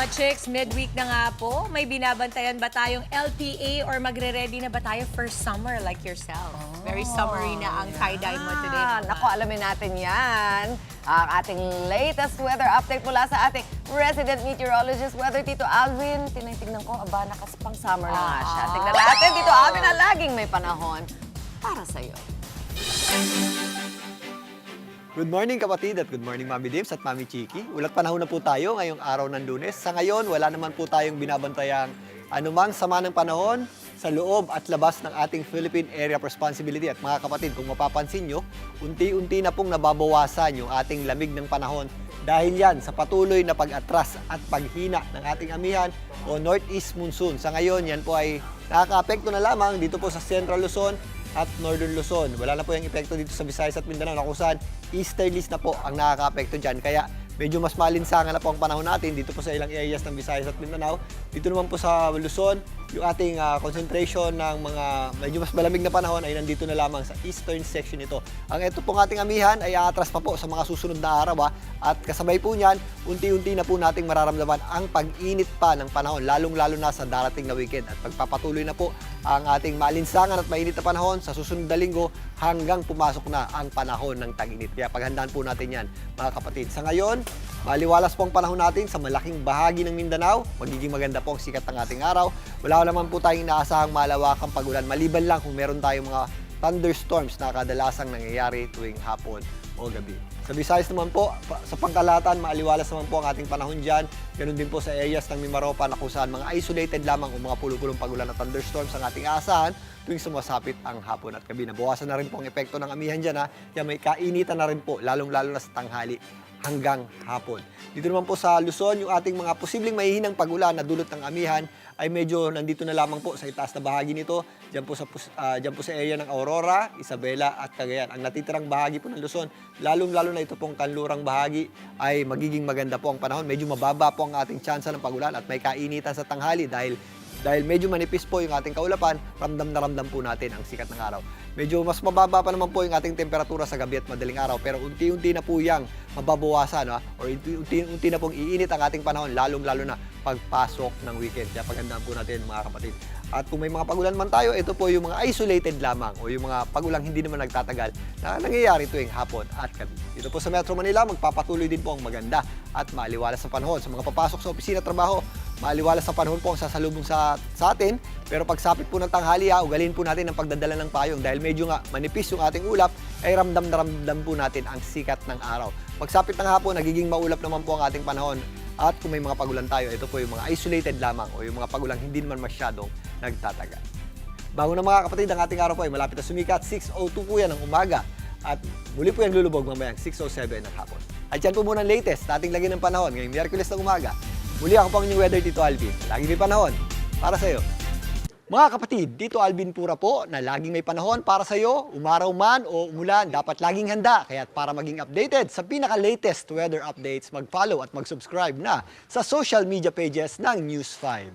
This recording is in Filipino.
mga chicks, midweek na nga po. May binabantayan ba tayong LPA or magre-ready na ba tayo for summer like yourself? Very summery na ang tie-dye mo today. Naku, alamin natin yan. Ang ating latest weather update mula sa ating resident meteorologist, Weather Tito Alvin. Tinitingnan ko, aba, nakaspang summer na nga siya. Tignan natin, Tito Alvin, na laging may panahon para sa'yo. Good morning kapatid at good morning Mami Dims at Mami Chiki. Ulat panahon na po tayo ngayong araw ng Lunes. Sa ngayon, wala naman po tayong binabantayang anumang sama ng panahon sa loob at labas ng ating Philippine Area of Responsibility. At mga kapatid, kung mapapansin nyo, unti-unti na pong nababawasan yung ating lamig ng panahon dahil yan sa patuloy na pag-atras at paghina ng ating amihan o Northeast Monsoon. Sa ngayon, yan po ay nakaka-apekto na lamang dito po sa Central Luzon at Northern Luzon. Wala na po yung epekto dito sa Visayas at Mindanao na kung saan easterlies na po ang nakaka-apekto dyan. Kaya medyo mas malinsangan na po ang panahon natin dito po sa ilang areas ng Visayas at Mindanao. Dito naman po sa Luzon, yung ating concentration ng mga medyo mas malamig na panahon ay nandito na lamang sa eastern section nito. Ang ito pong ating amihan ay aatras pa po sa mga susunod na araw at kasabay po niyan, unti-unti na po nating mararamdaman ang pag-init pa ng panahon, lalong-lalo na sa darating na weekend. At pagpapatuloy na po ang ating malinsangan at mainit na panahon sa susunod na linggo hanggang pumasok na ang panahon ng tag-init. Kaya paghandaan po natin yan, mga kapatid. Sa ngayon, maliwalas po ang panahon natin sa malaking bahagi ng Mindanao. Magiging maganda po ang sikat ng ating araw. Wala naman po tayong inaasahang malawakang pagulan. Maliban lang kung meron tayong mga thunderstorms na kadalasang nangyayari tuwing hapon o gabi. Sa Visayas naman po, sa pangkalahatan, maaliwalas naman po ang ating panahon dyan. Ganun din po sa areas ng Mimaropa na kung saan mga isolated lamang o mga pulupulong pagulan na thunderstorms ang ating aasahan tuwing sumasapit ang hapon at gabi. Nabawasan na rin po ang epekto ng amihan dyan. Kaya may kainitan na rin po, lalong-lalo na sa tanghali hanggang hapon. Dito naman po sa Luzon, yung ating mga posibleng mahihinang pagulan na dulot ng amihan ay medyo nandito na lamang po sa itaas na bahagi nito. Diyan po sa area ng Aurora, Isabela at Cagayan. Ang natitirang bahagi po ng Luzon, lalong-lalo na ito pong kanlurang bahagi ay magiging maganda po ang panahon. Medyo mababa po ang ating tsansa ng pagulan at may kainitan sa tanghali dahil medyo manipis po yung ating kaulapan, ramdam na ramdam po natin ang sikat ng araw. Medyo mas mababa pa naman po yung ating temperatura sa gabi at madaling araw, pero unti-unti na po yang mababawasan, or unti-unti na pong iinit ang ating panahon, lalong-lalo na pagpasok ng weekend. Kaya paghandaan po natin, mga kapatid. At kung may mga pagulan man tayo, ito po yung mga isolated lamang o yung mga pagulang hindi naman nagtatagal na nangyayari tuwing hapon at gabi. Dito po sa Metro Manila, magpapatuloy din po ang maganda at maaliwalas sa panahon. Sa mga papasok sa opisina at trabaho, maaliwalas sa panahon po ang sasalubong sa atin. Pero pagsapit po ng tanghali, ugalin po natin ang pagdadala ng payong dahil medyo nga manipis yung ating ulap, ay ramdam na ramdam po natin ang sikat ng araw. Pagsapit ng hapon, nagiging maulap naman po ang ating panahon. At kung may mga pagulan tayo, ito po yung mga isolated lamang o yung mga pagulang hindi naman masyadong nagtatagal. Bago na mga kapatid, ang ating araw po ay malapit na sumikat. 6:02 po yan ng umaga. At muli po yung lulubog mamayang 6:07 ng hapon. At yan po muna ang latest na ating lagyan ng panahon ngayong Miyerkules ng umaga. Muli ako po ang inyong weather, Tito Alvin. Lagi may panahon para sa iyo. Mga kapatid, dito Alvin Pura po na laging may panahon para sa iyo, umaraw man o umulan, dapat laging handa. Kaya para maging updated sa pinaka-latest weather updates, mag-follow at mag-subscribe na sa social media pages ng News 5.